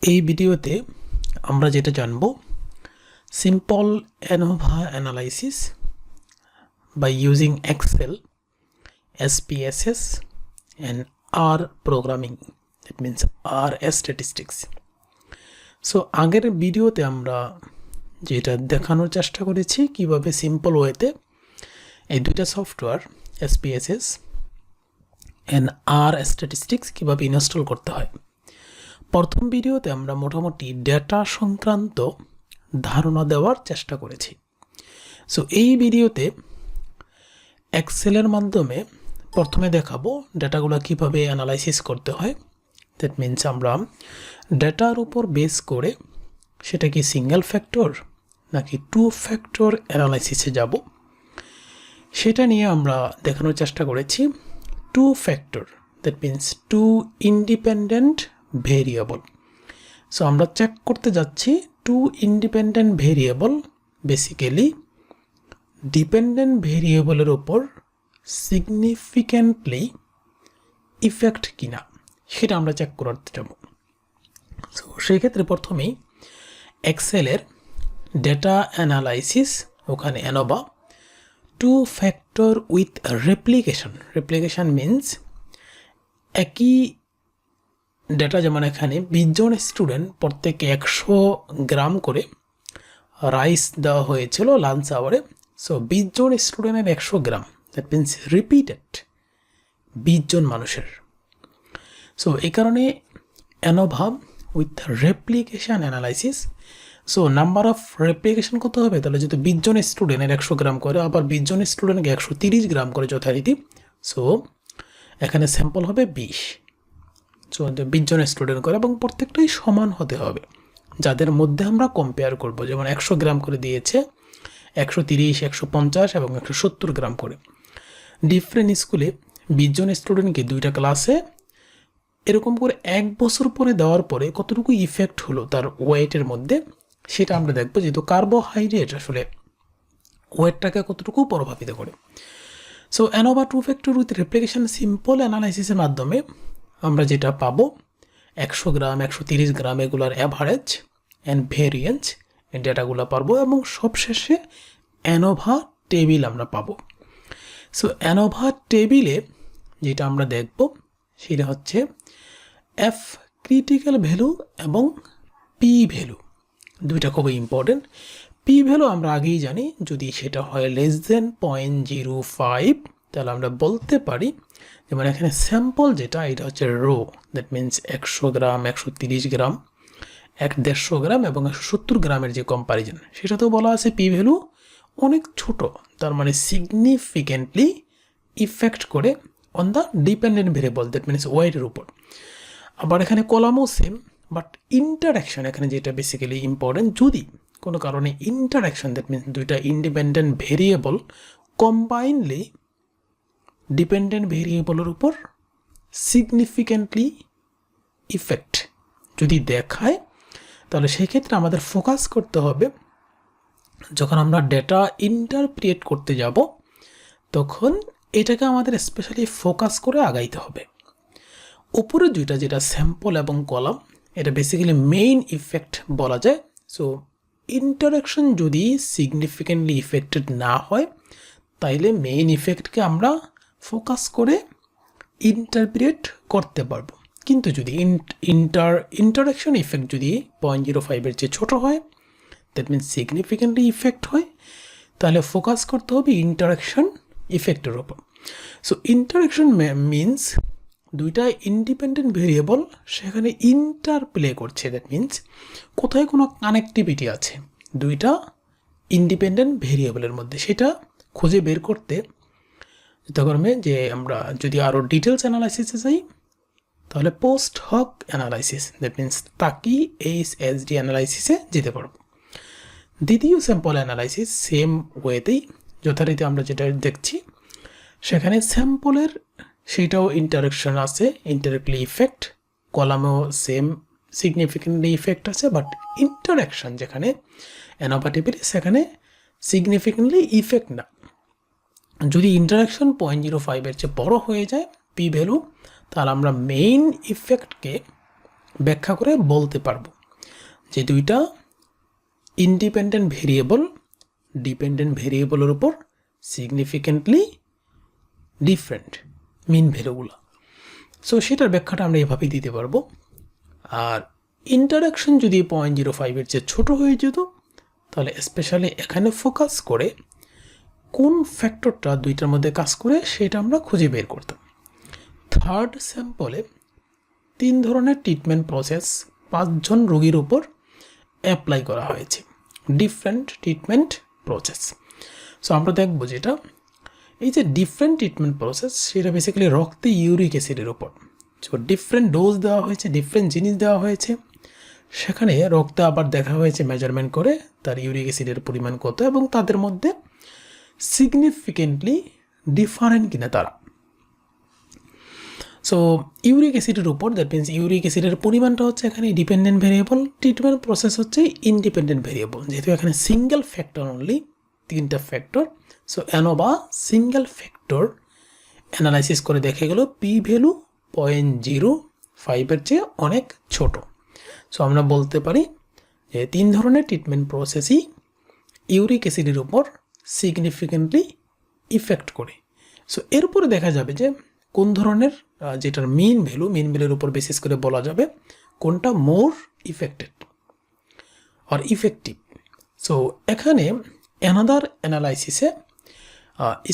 এই ভিডিওতে আমরা যেটা জানব simple ANOVA analysis by using Excel, SPSS and R programming, that means R statistics. So আগের ভিডিওতে আমরা যেটা দেখানোর চেষ্টা করেছি কিভাবে সিম্পল ওয়েতে এই দুইটা software SPSS and R statistics কিভাবে ইনস্টল করতে হয়। প্রথম ভিডিওতে আমরা মোটামুটি ডেটা সংক্রান্ত ধারণা দেওয়ার চেষ্টা করেছি। সো এই ভিডিওতে এক্সেলের মাধ্যমে প্রথমে দেখাবো ডেটাগুলো কিভাবে অ্যানালাইসিস করতে হয়। দ্যাট মিনস আমরা ডেটার উপর বেস করে সেটা কি সিঙ্গেল ফ্যাক্টর নাকি টু ফ্যাক্টর অ্যানালাইসিসে যাব, সেটা নিয়ে আমরা দেখানোর চেষ্টা করেছি। Two factor, that means two independent variable. So আমরা চেক করতে যাচ্ছি two independent variable basically dependent ভেরিয়েবলের ওপর সিগনিফিক্যান্টলি ইফেক্ট কিনা সেটা আমরা চেক করতে যাব। সো সেই ক্ষেত্রে প্রথমেই এক্সেলের ডেটা অ্যানালাইসিস, ওখানে ANOVA two factor with replication means একই ডেটা, যেমন এখানে 20 জন স্টুডেন্ট প্রত্যেকে 100 গ্রাম করে রাইস দেওয়া হয়েছিল লাঞ্চ আওয়ারে। সো 20 জন স্টুডেন্টের 100 গ্রাম, দ্যাট মিনস রিপিটেড 20 জন মানুষের। সো এই কারণে ANOVA with replication analysis. So number of replication কত হবে, তাহলে যদি 20 জন স্টুডেন্টের 100 গ্রাম করে, আবার 20 জন স্টুডেন্টকে 130 গ্রাম করে যথারীতি। সো এখানে স্যাম্পল হবে 20। সো 20 জন স্টুডেন্ট করে এবং প্রত্যেকটাই সমান হতে হবে, যাদের মধ্যে আমরা কম্পেয়ার করব। যেমন 100 গ্রাম করে দিয়েছে, 130, 150 এবং 170 গ্রাম করে। ডিফারেন্ট স্কুলে 20 জন স্টুডেন্টকে দুইটা ক্লাসে এরকম করে 1 বছর পরে দেওয়ার পরে কতটুকু ইফেক্ট হলো তার ওয়েটের মধ্যে, সেটা আমরা দেখব। যেহেতু কার্বোহাইড্রেট আসলে ওয়েটটাকে কতটুকু প্রভাবিত করে। So ANOVA two factor with replication simple অ্যানালাইসিসের মাধ্যমে আমরা যেটা পাবো 100 গ্রাম, 130 গ্রাম এগুলার অ্যাভারেজ অ্যান্ড ভেরিয়েন্স এই ডেটাগুলো পারবো এবং সবশেষে ANOVA টেবিল আমরা পাবো। সো ANOVA টেবিলে যেটা আমরা দেখব সেটা হচ্ছে এফ ক্রিটিক্যাল ভ্যালু এবং পি ভ্যালু, দুইটা খুবই ইম্পর্টেন্ট। পি ভ্যালু আমরা আগেই জানি, যদি সেটা হয় লেস দেন 0.05 তাহলে আমরা বলতে পারি, যেমন এখানে স্যাম্পল যেটা এটা হচ্ছে রো, দ্যাট মিনস 100 গ্রাম, 130 গ্রাম, 150 গ্রাম এবং 170 গ্রামের যে কম্পারিজন, সেটা তো বলা আছে পি ভ্যালু অনেক ছোট, তার মানে সিগনিফিক্যান্টলি ইফেক্ট করে on the dependent variable, that means ওয়েটের উপর। আবার এখানে কলামও সেম, বাট ইন্টারাকশন এখানে যেটা বেসিক্যালি ইম্পর্টেন্ট, যদি কোনো কারণে ইন্টারাকশন, দ্যাট মিনস দুইটা ইন্ডিপেন্ডেন্ট ভেরিয়েবল কম্বাইনলি ডিপেন্ডেন্ট ভেরিয়েবলের উপর সিগনিফিক্যান্টলি ইফেক্ট যদি দেখায়, তাহলে সেই ক্ষেত্রে আমাদের ফোকাস করতে হবে, যখন আমরা ডেটা ইন্টারপ্রিট করতে যাব তখন এটাকে আমাদের স্পেশালি ফোকাস করে আগাইতে হবে। উপরে দুইটা যেটা স্যাম্পল এবং কলাম, এটা বেসিক্যালি মেইন ইফেক্ট বলা যায়। সো ইন্টারাকশন যদি সিগনিফিক্যান্টলি ইফেক্টেড না হয় তাইলে মেইন ইফেক্টকে আমরা ফোকাস করে ইন্টারপ্রিট করতে পারবো। কিন্তু যদি ইন্টারাকশন ইফেক্ট যদি 0.05-এর চেয়ে ছোটো হয়, দ্যাট মিনস সিগনিফিক্যান্টলি ইফেক্ট হয়, তাহলে ফোকাস করতে হবে ইন্টারাকশন ইফেক্টের ওপর। সো ইন্টারাকশন মিনস দুইটা ইন্ডিপেন্ডেন্ট ভেরিয়েবল সেখানে ইন্টারপ্লে করছে, দ্যাট মিনস কোথায় কোনো কানেক্টিভিটি আছে দুইটা ইন্ডিপেন্ডেন্ট ভেরিয়েবলের মধ্যে, সেটা খুঁজে বের করতে যথাক্রমে যে আমরা যদি আরও ডিটেলস অ্যানালাইসিসে যাই তাহলে post hoc analysis, that means Tukey HSD অ্যানালাইসিসে যেতে পারবো। দ্বিতীয় স্যাম্পল অ্যানালাইসিস সেম ওয়েতেই যথারীতি আমরা যেটা দেখছি, সেখানে স্যাম্পলের সেইটাও ইন্টারাকশন আছে, ইন্টারেক্টলি ইফেক্ট, কলামেও সেম সিগনিফিক্যান্টলি ইফেক্ট আছে, বাট ইন্টারাকশন যেখানে ANOVA টেবিলে সেখানে সিগনিফিক্যান্টলি ইফেক্ট না। যদি ইন্টারাকশন 0.05-এর চেয়ে বড় হয়ে যায় পি ভ্যালু, তাহলে আমরা মেইন ইফেক্টকে ব্যাখ্যা করে বলতে পারবো যে দুইটা ইন্ডিপেন্ডেন্ট ভেরিয়েবল ডিপেন্ডেন্ট ভেরিয়েবলের উপর সিগনিফিকেন্টলি ডিফারেন্ট মিন ভ্যালুগুলো। সো সেটার ব্যাখ্যাটা আমরা এভাবেই দিতে পারবো। আর ইন্টারাকশন যদি 0.05-এর চেয়ে ছোটো হয়ে যেত তাহলে স্পেশালি এখানে ফোকাস করে কোন ফ্যাক্টরটা দুইটার মধ্যে কাজ করে সেটা আমরা খুঁজে বের করতাম। থার্ড স্যাম্পলে 3 ধরনের ট্রিটমেন্ট প্রসেস 5 জন রোগীর উপর অ্যাপ্লাই করা হয়েছে, ডিফারেন্ট ট্রিটমেন্ট প্রসেস। সো আমরা দেখব যেটা এই যে ডিফারেন্ট ট্রিটমেন্ট প্রসেস সেটা বেসিক্যালি রক্তে ইউরিক অ্যাসিডের উপর। সো ডিফারেন্ট ডোজ দেওয়া হয়েছে, ডিফারেন্ট জিনিস দেওয়া হয়েছে, সেখানে রক্তে আবার দেখা হয়েছে মেজারমেন্ট করে তার ইউরিক অ্যাসিডের পরিমাণ কত এবং তাদের মধ্যে সিগনিফিকেন্টলি ডিফারেন্ট কিনা তারা। সো ইউরিক অ্যাসিডের উপর, দ্যাট মিনস ইউরিক অ্যাসিডের পরিমাণটা হচ্ছে এখানে ডিপেন্ডেন্ট ভেরিয়েবল, ট্রিটমেন্ট প্রসেস হচ্ছে ইন্ডিপেন্ডেন্ট ভেরিয়েবল, যেহেতু এখানে সিঙ্গেল ফ্যাক্টর অনলি, 3টা factor. So ANOVA single factor analysis করে দেখে গেল পি ভ্যালু 0.05-এর চেয়ে অনেক ছোট। সো আমরা বলতে পারি যে 3 ধরনের ট্রিটমেন্ট প্রসেসই ইউরিক অ্যাসিডের উপর সিগনিফিকেন্টলি ইফেক্ট করে। সো এরপরে দেখা যাবে যে কোন ধরনের যেটার মিন ভ্যালুর উপর বেসিস করে বলা যাবে কোনটা মোর ইফেক্টেড আর ইফেক্টিভ। সো এখানে অ্যানাদার অ্যানালাইসিসে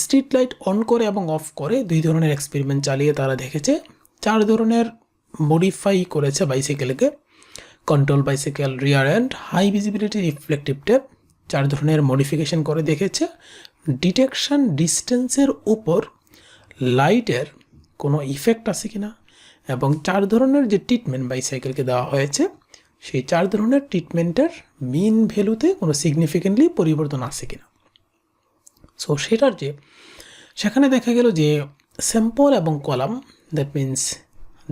স্ট্রিট লাইট অন করে এবং অফ করে 2 ধরনের এক্সপেরিমেন্ট চালিয়ে তারা দেখেছে 4 ধরনের মডিফাই করেছে বাইসাইকেলকে, control bicycle, rear end, high visibility reflective tape, 4 ধরনের মডিফিকেশন করে দেখেছে ডিটেকশন ডিস্টেন্সের উপর লাইটের কোনো ইফেক্ট আছে কিনা এবং 4 ধরনের যে ট্রিটমেন্ট বাইসাইকেলকে দেওয়া হয়েছে সেই 4 ধরনের ট্রিটমেন্টের মিন ভ্যালুতে কোনো সিগনিফিকেন্টলি পরিবর্তন আছে কিনা। সো সেটার যে সেখানে দেখা গেল যে স্যাম্পল এবং column, that means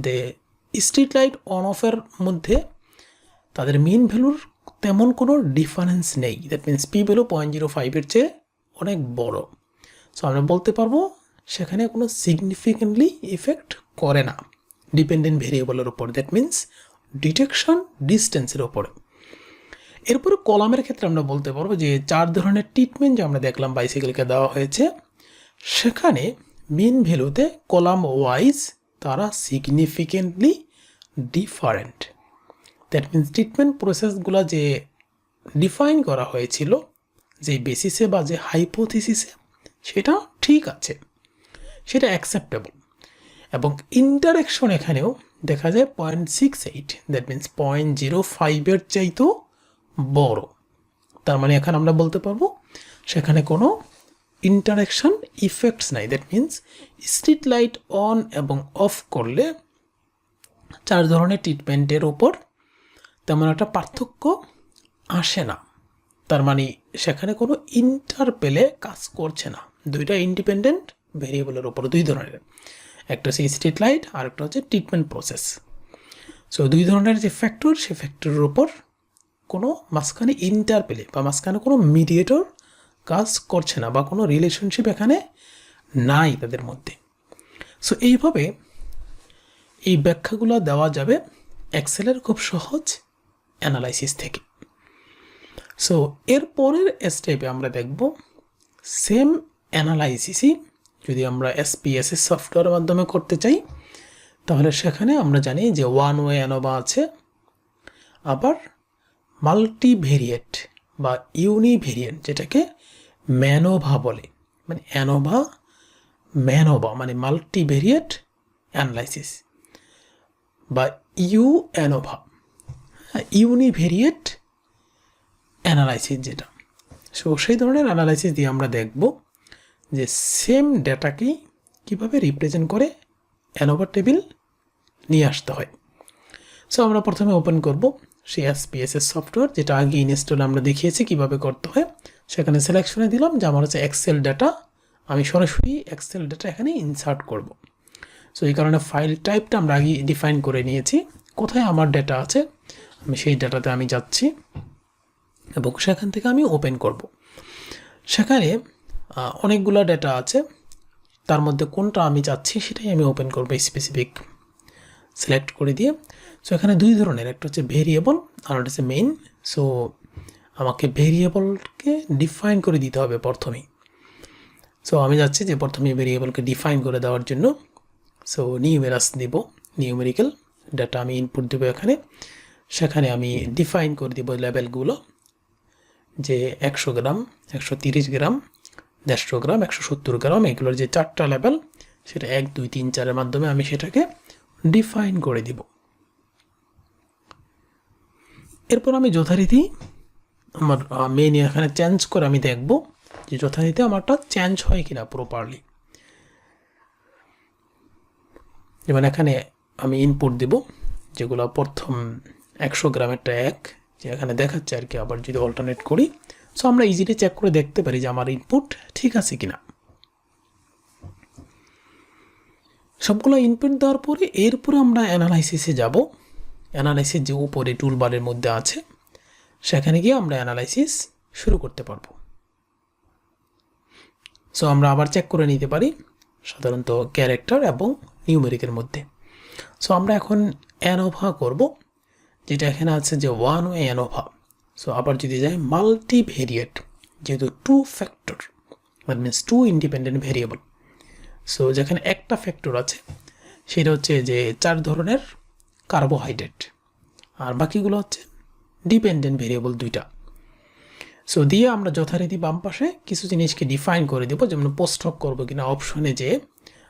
the street light on অফের মধ্যে তাদের মিন ভ্যালুর তেমন কোনো ডিফারেন্স নেই, দ্যাট মিনস পি ভ্যালু 0.05-এর চেয়ে অনেক বড়। সো আমরা বলতে পারবো সেখানে কোনো সিগনিফিকেন্টলি ইফেক্ট করে না ডিপেন্ডেন্ট ভেরিয়েবলের উপর, দ্যাট মিনস ডিটেকশন ডিস্টেন্সের উপরে। এরপরে কলামের ক্ষেত্রে আমরা বলতে পারবো যে 4 ধরনের ট্রিটমেন্ট যে আমরা দেখলাম বাইসাইকেলকে দেওয়া হয়েছে সেখানে মিন ভ্যালুতে কলাম ওয়াইজ তারা significantly different, that means treatment প্রসেসগুলো যে ডিফাইন করা হয়েছিল যে বেসিসে বা যে হাইপোথিসিসে সেটা ঠিক আছে, সেটা অ্যাকসেপ্টেবল। এবং ইন্টারেকশন এখানেও দেখা যায় 0.68, দ্যাট মিনস 0.05-এর চাইতেও বড়। তার মানে এখানে আমরা বলতে পারবো সেখানে কোনো ইন্টারেকশন ইফেক্টস নাই, that means street light on এবং অফ করলে 4 ধরনের ট্রিটমেন্টের ওপর তেমন একটা পার্থক্য আসে না। তার মানে সেখানে কোনো ইন্টারপেলে কাজ করছে না, 2টা ইন্ডিপেন্ডেন্ট ভেরিয়েবলের ওপর 2 ধরনের, একটা হচ্ছে স্ট্রিট লাইট আর একটা হচ্ছে ট্রিটমেন্ট প্রসেস। সো 2 ধরনের যে ফ্যাক্টর সেই ফ্যাক্টরের ওপর কোনো মাঝখানে ইন্টারপেলে বা মাঝখানে কোনো মিডিয়েটর কাজ করছে না বা কোনো রিলেশনশিপ এখানে নাই তাদের মধ্যে। সো এইভাবে এই ব্যাখ্যাগুলো দেওয়া যাবে এক্সেলের খুব সহজ অ্যানালাইসিস থেকে। সো এর পরের স্টেপে আমরা দেখব সেম অ্যানালাইসিসই যদি আমরা এসপিএসএস সফটওয়্যারের মাধ্যমে করতে চাই তাহলে সেখানে আমরা জানি যে 1 ওয়ে অ্যানোভা আছে, আবার মাল্টিভেরিয়েট বা ইউনিভেরিয়েন্ট যেটাকে ম্যানোভা বলে, মানে অ্যানোভা ম্যানোভা মানে মাল্টিভেরিয়েট অ্যানালাইসিস বা অ্যানোভা, ইউনিভেরিয়েট অ্যানালাইসিস যেটা। সো সেই ধরনের অ্যানালাইসিস দিয়ে আমরা দেখব যে সেম ডেটাকেই কীভাবে রিপ্রেজেন্ট করে অ্যানোভা টেবিল নিয়ে আসতে হয়। সো আমরা প্রথমে ওপেন করব সেই এসপিএসএস সফটওয়্যার যেটা আগে ইনস্টল আমরা দেখিয়েছি কীভাবে করতে হয়। সেখানে সিলেকশনে দিলাম যে আমার হচ্ছে এক্সেল ডাটা, আমি সরাসরি এক্সেল ডাটা এখানে ইনসার্ট করব। সো এই কারণে ফাইল টাইপটা আমরা আগে ডিফাইন করে নিয়েছি, কোথায় আমার ডেটা আছে আমি সেই ডাটাতে আমি যাচ্ছি এবং সেখান থেকে আমি ওপেন করব। সেখানে অনেকগুলো ডেটা আছে, তার মধ্যে কোনটা আমি চাচ্ছি সেটাই আমি ওপেন করব স্পেসিফিক সিলেক্ট করে দিয়ে। সো এখানে দুই ধরনের, একটা হচ্ছে ভেরিয়েবল আর একটা হচ্ছে মেইন। সো আমাকে ভেরিয়েবলকে ডিফাইন করে দিতে হবে প্রথমেই। সো আমি যাচ্ছি যে প্রথমে ভেরিয়েবলকে ডিফাইন করে দেওয়ার জন্য। সো নিউমেরাস দিব, নিউমেরিক্যাল ডাটা আমি ইনপুট দেবো এখানে, সেখানে আমি ডিফাইন করে দিব লেভেলগুলো, যে 100 গ্রাম, 130 গ্রাম, 150 গ্রাম, 170 গ্রাম, এগুলোর যে 4টা লেভেল, সেটা 1 2 3 4-এর মাধ্যমে আমি সেটাকে ডিফাইন করে দিব। এরপর আমি যথারীতি আমার মেইন এখানে চেঞ্জ করে আমি দেখব যে যথারীতি আমারটা চেঞ্জ হয় কিনা প্রপারলি। যেমন এখানে আমি ইনপুট দেব যেগুলো প্রথম 100 গ্রামেরটা 1, যে এখানে দেখাচ্ছে আর কি। আবার যদি অল্টারনেট করি, সো আমরা ইজিলি চেক করে দেখতে পারি যে আমার ইনপুট ঠিক আছে কিনা। সবগুলো ইনপুট দেওয়ার পরে এরপরে আমরা অ্যানালাইসিসে যাব। অ্যানালাইসিস যে উপরে টুলবারের মধ্যে আছে, সেখানে গিয়ে আমরা অ্যানালাইসিস শুরু করতে পারবো। সো আমরা আবার চেক করে নিতে পারি সাধারণত ক্যারেক্টার এবং নিউমেরিকের মধ্যে। সো আমরা এখন অ্যানোভা করব, যেটা এখানে আছে যে 1 ওয়ে অ্যানোভা। সো আবার যদি যাই মাল্টিভেরিয়েট, যেহেতু 2 factor, that means 2 independent variable. So যেখানে একটা ফ্যাক্টর আছে সেটা হচ্ছে যে 4 ধরনের কার্বোহাইড্রেট, আর বাকিগুলো হচ্ছে ডিপেন্ডেন্ট ভেরিয়েবল 2টা। সো দিয়ে আমরা যথারীতি বাম পাশে কিছু জিনিসকে ডিফাইন করে দেবো, যেমন পোস্ট হক করবো কিনা অপশনে, যে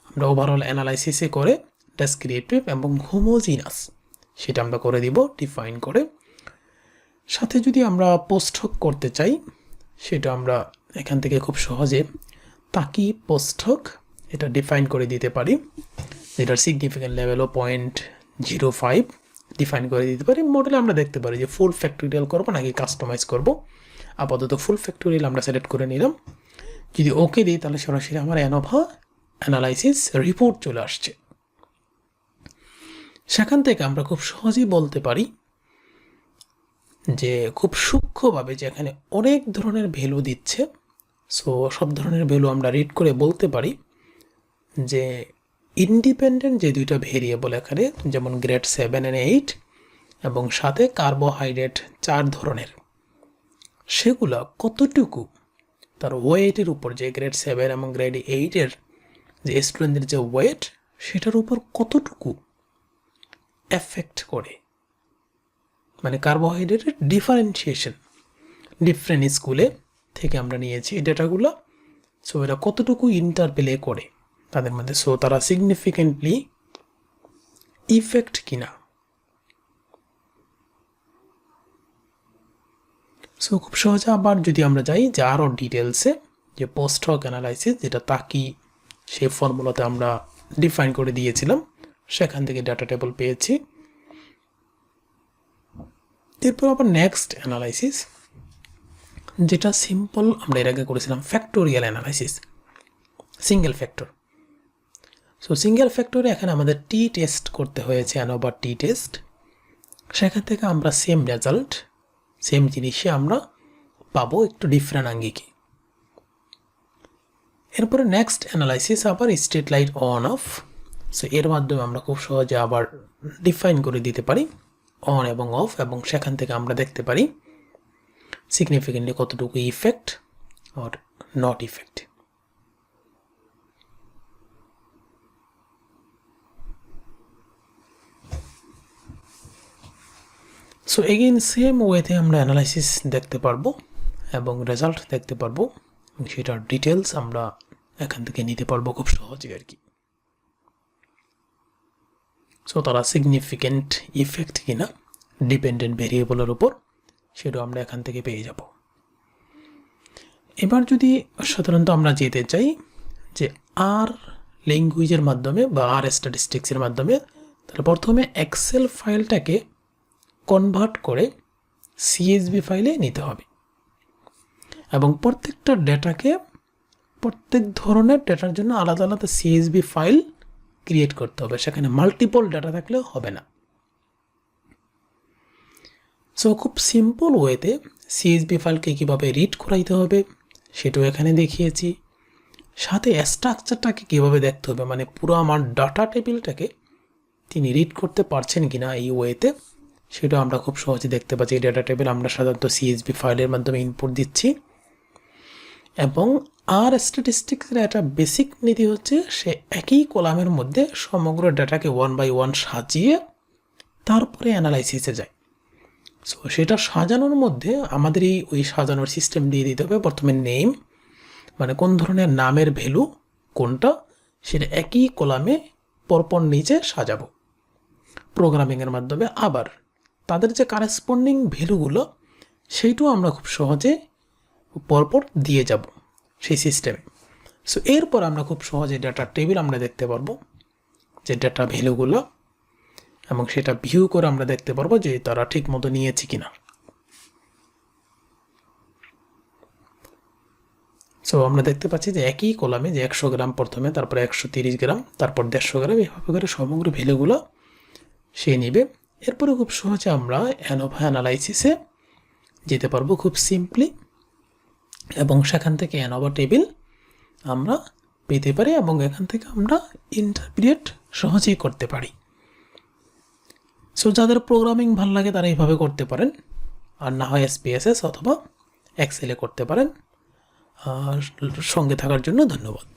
আমরা ওভারঅল অ্যানালাইসিসে করে ডেসক্রিপটিভ এবং হোমোজিনাস সেটা আমরা করে দিব ডিফাইন করে। সাথে যদি আমরা পোস্ট হক করতে চাই, সেটা আমরা এখান থেকে খুব সহজে তাকি পোস্ট হক এটা ডিফাইন করে দিতে পারি, যেটার সিগনিফিক্যান্ট লেভেলও 0.05 ডিফাইন করে দিতে পারি। মডেলে আমরা দেখতে পারি যে ফুল ফ্যাক্টোরিয়াল করবো নাকি কাস্টমাইজ করব। আপাতত ফুল ফ্যাক্টোরিয়াল আমরা সিলেক্ট করে নিলাম। যদি ওকে দিই, তাহলে সরাসরি আমার অ্যানোভা অ্যানালাইসিস রিপোর্ট চলে আসছে। সেখান থেকে আমরা খুব সহজেই বলতে পারি যে খুব সূক্ষ্মভাবে যে এখানে অনেক ধরনের ভ্যালু দিচ্ছে। সো সব ধরনের ভ্যালু আমরা রিড করে বলতে পারি যে ইন্ডিপেন্ডেন্ট যে 2টা ভেরিয়েবল এখানে, যেমন গ্রেড 7 and 8, এবং সাথে কার্বোহাইড্রেট 4 ধরনের, সেগুলো কতটুকু তার ওয়েটের উপর, যে গ্রেড 7 এবং গ্রেড 8-এর যে স্টুডেন্টদের যে ওয়েট, সেটার উপর কতটুকু এফেক্ট করে। মানে কার্বোহাইড্রেটের ডিফারেন্সিয়েশন ডিফারেন্ট স্কুলে থেকে আমরা নিয়েছি এই ডেটাগুলো। সো এরা কতটুকু ইন্টারপ্লে করে তাদের মধ্যে, সো তারা সিগনিফিকেন্টলি ইফেক্ট কিনা। সো খুব সহজে আবার যদি আমরা যাই যে আরও ডিটেলসে, যে পোস্ট হক অ্যানালাইসিস, যেটা তাকি সেই ফর্মুলাতে আমরা ডিফাইন করে দিয়েছিলাম, সেখান থেকে ডাটা টেবল পেয়েছি। এরপর আবার নেক্সট অ্যানালাইসিস, যেটা সিম্পল আমরা এর আগে করেছিলাম factorial analysis, single factor. So single ফ্যাক্টরে এখানে আমাদের টি টেস্ট করতে হয়েছে, অ্যানোভা টি টেস্ট। সেখান থেকে আমরা সেম রেজাল্ট, সেম জিনিসই আমরা পাবো, একটু ডিফারেন্ট আঙ্গিকে। এরপরে নেক্সট অ্যানালাইসিস আবার street light on of. So এর মাধ্যমে আমরা খুব সহজে আবার ডিফাইন করে দিতে পারি অন এবং অফ, এবং সেখান থেকে আমরা দেখতে পারি সিগনিফিকেন্টলি কতটুকু effect or not effect. So again same ওয়েতে আমরা অ্যানালাইসিস দেখতে পারবো এবং রেজাল্ট দেখতে পারবো, এবং সেটার ডিটেলস আমরা এখান থেকে নিতে পারবো খুব সহজে আর কি। সো তারা সিগনিফিকেন্ট ইফেক্ট কিনা ডিপেন্ডেন্ট ভেরিয়েবলের উপর, সেটাও আমরা এখান থেকে পেয়ে যাব। এবার যদি সাধারণত আমরা যেতে চাই যে আর ল্যাঙ্গুয়েজের মাধ্যমে বা আর স্ট্যাটিস্টিক্সের মাধ্যমে, তাহলে প্রথমে এক্সেল ফাইলটাকে কনভার্ট করে সিএসভি ফাইলে নিতে হবে, এবং প্রত্যেকটা ডেটাকে, প্রত্যেক ধরনের ডেটার জন্য আলাদা আলাদা সিএসভি ফাইল ক্রিয়েট করতে হবে। সেখানে মাল্টিপল ডেটা থাকলেও হবে না। সো খুব সিম্পল ওয়েতে সিএসভি ফাইলকে কীভাবে রিড করাইতে হবে সেটাও এখানে দেখিয়েছি। সাথে স্ট্রাকচারটাকে কীভাবে দেখতে হবে, মানে পুরো আমার ডাটা টেবিলটাকে তিনি রিড করতে পারছেন কিনা এই ওয়েতে, সেটা আমরা খুব সহজে দেখতে পাচ্ছি। এই ডেটা টেবিল আমরা সাধারণত সিএসভি ফাইলের মাধ্যমে ইনপুট দিচ্ছি, এবং আর স্ট্যাটিস্টিক্সের একটা বেসিক নীতি হচ্ছে সে একই কলামের মধ্যে সমগ্র ডেটাকে 1 বাই 1 সাজিয়ে তারপরে অ্যানালাইসিসে যায়। সো সেটা সাজানোর মধ্যে আমাদের ওই সাজানোর সিস্টেম দিয়ে দিতে হবে। প্রথমে নেম, মানে কোন ধরনের নামের ভ্যালু কোনটা, সেটা একই কলামে পরপর নিচে সাজাবো প্রোগ্রামিংয়ের মাধ্যমে। আবার তাদের যে কারেসপন্ডিং ভ্যালুগুলো সেইটাও আমরা খুব সহজে পরপর দিয়ে যাব সেই সিস্টেমে। সো এরপর আমরা খুব সহজে ডেটা টেবিল আমরা দেখতে পারবো যে ডেটা ভ্যালুগুলো, এবং সেটা ভিউ করে আমরা দেখতে পারবো যে তারা ঠিক মতো নিয়েছে কিনা। সো আমরা দেখতে পাচ্ছি যে একই কলামে যে 100 গ্রাম প্রথমে, তারপরে 130 গ্রাম, তারপর 150 গ্রাম, এভাবে করে সমগ্র ভ্যালুগুলো সে নেবে। এরপরে খুব সহজে আমরা অ্যানোভা অ্যানালাইসিসে যেতে পারবো খুব সিম্পলি, এবং সেখান থেকে অ্যানোভা টেবিল আমরা পেতে পারি, এবং এখান থেকে আমরা ইন্টারপ্রিট সহজেই করতে পারি। সো যাদের প্রোগ্রামিং ভালো লাগে তারা এইভাবে করতে পারেন, আর না হয় SPSS অথবা এক্সেলে করতে পারেন। সঙ্গে থাকার জন্য ধন্যবাদ।